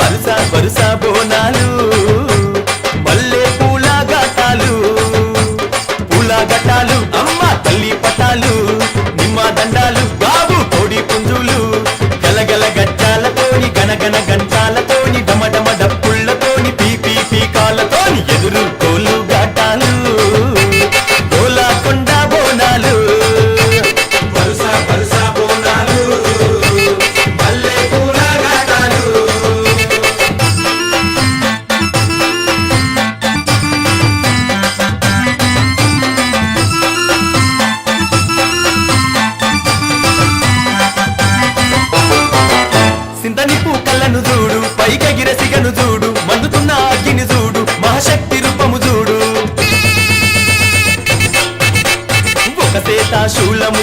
వరుస వరుస బోనాలు మల్లె పూల ఘటాలు పూల ఘటాలు అమ్మ తల్లి పటాలు నిమ్మ దండాలు బాబు కోడి పుంజులు గలగల గజ్జాలతోని గనగన గంటాలతోని డమడమ డప్పుళ్లతోని పీపీ పీకాలతోని ఎదురు తోలు ఘటాలు గోలాకొండ బోనాలు వరుస వరుస బోనాలు మల్లె పూల ఘటాలు సింతని పూకళ్ళను చూడు పైకెగిర సిగను చూడు మండుతున్న అగ్గిని చూడు మహాశక్తి రూపము చూడు ఒక సేత శూలము